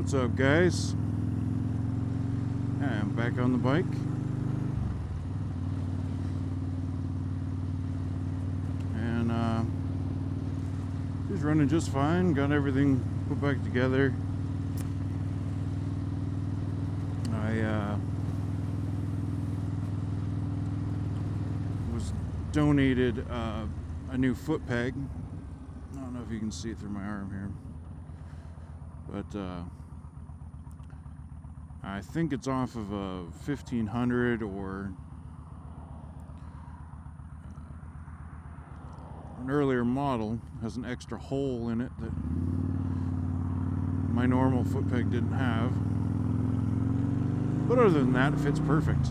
What's up, guys? I'm back on the bike. And she's running just fine. Got everything put back together. I was donated a new foot peg. I don't know if you can see it through my arm here, but I think it's off of a 1500 or an earlier model. Has an extra hole in it that my normal foot peg didn't have. But other than that, it fits perfect.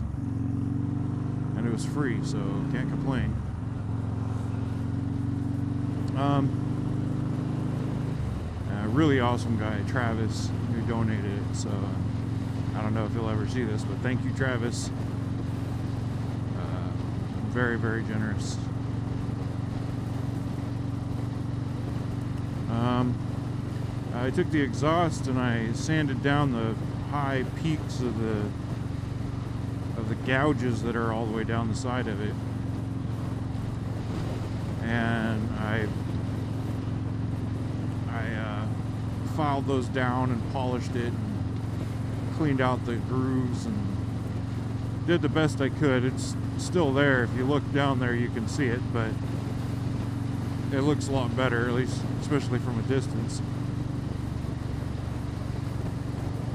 And it was free, so can't complain. A really awesome guy, Travis, who donated it, so I don't know if he'll ever see this, but thank you, Travis. Very, very generous. I took the exhaust and I sanded down the high peaks of the gouges that are all the way down the side of it, and I filed those down and polished it and cleaned out the grooves and did the best I could. It's still there. If you look down there you can see it, but it looks a lot better, at least especially from a distance.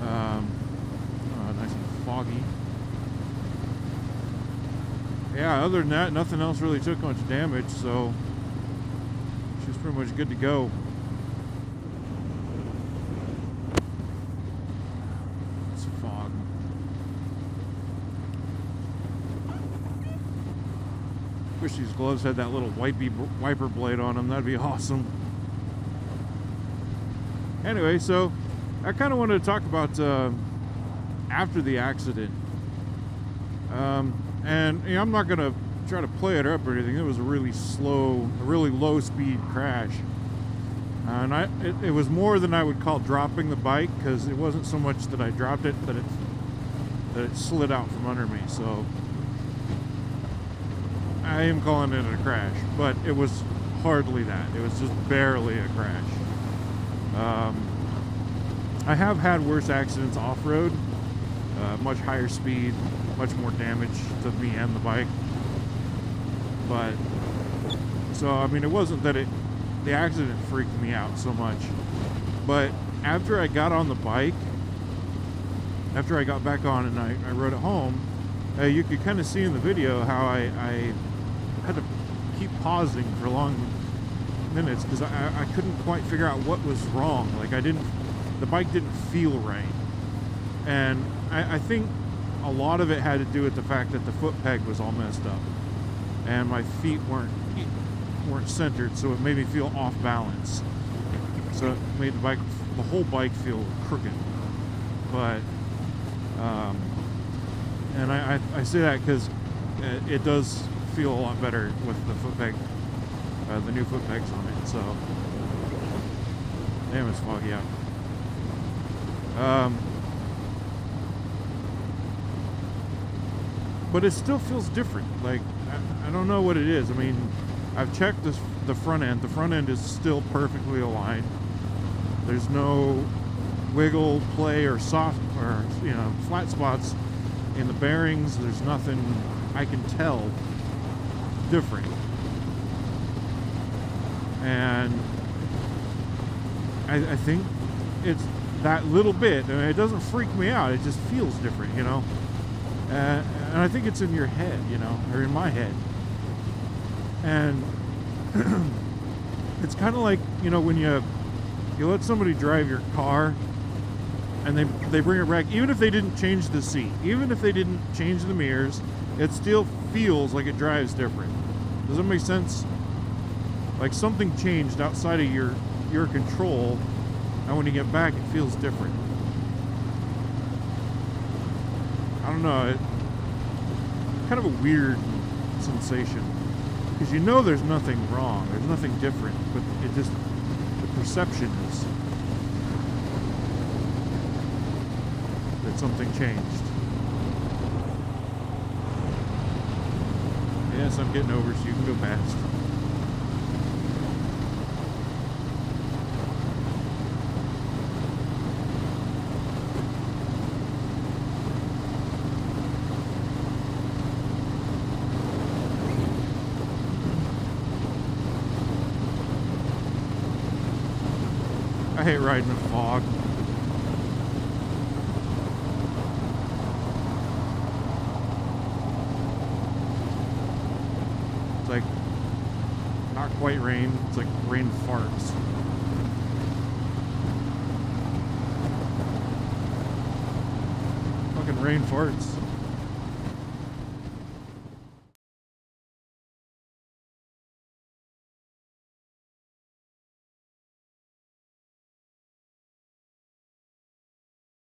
Nice and foggy. Yeah, other than that, nothing else really took much damage, so she's pretty much good to go. It's fog. Wish these gloves had that little wiper blade on them. That'd be awesome. Anyway, so I kind of wanted to talk about after the accident. And you know, I'm not going to try to play it up or anything. It was a really low speed crash. And it was more than I would call dropping the bike, because it wasn't so much that I dropped it, that it slid out from under me. So I am calling it a crash, but it was hardly that. It was just barely a crash. I have had worse accidents off-road, much higher speed, much more damage to me and the bike. But so I mean, it wasn't that the accident freaked me out so much, but after I got on the bike, after I got back on and I rode it home, you could kind of see in the video how I had to keep pausing for long minutes because I couldn't quite figure out what was wrong. Like the bike didn't feel right, and I think a lot of it had to do with the fact that the foot peg was all messed up and my feet weren't centered, so it made me feel off balance. So it made the whole bike feel crooked. But and I say that because it does feel a lot better with the foot peg, the new foot pegs on it. So damn, it's foggy out. But it still feels different. Like, I don't know what it is. I mean, I've checked the front end. The front end is still perfectly aligned. There's no wiggle, play, or soft, or, you know, flat spots in the bearings. There's nothing I can tell different. And I think it's that little bit. I mean, it doesn't freak me out. It just feels different, you know. And I think it's in your head, you know, or in my head. And it's kind of like, you know, when you let somebody drive your car and they bring it back, even if they didn't change the seat, even if they didn't change the mirrors, it still feels like it drives different. Does that make sense? Like something changed outside of your control, and when you get back, it feels different. I don't know, it's kind of a weird sensation, because you know there's nothing wrong, there's nothing different, but it just, the perception is. something changed. Yes, I'm getting over, so you can go past. I hate riding in fog. It's like not quite rain, it's like rain farts. Fucking rain farts.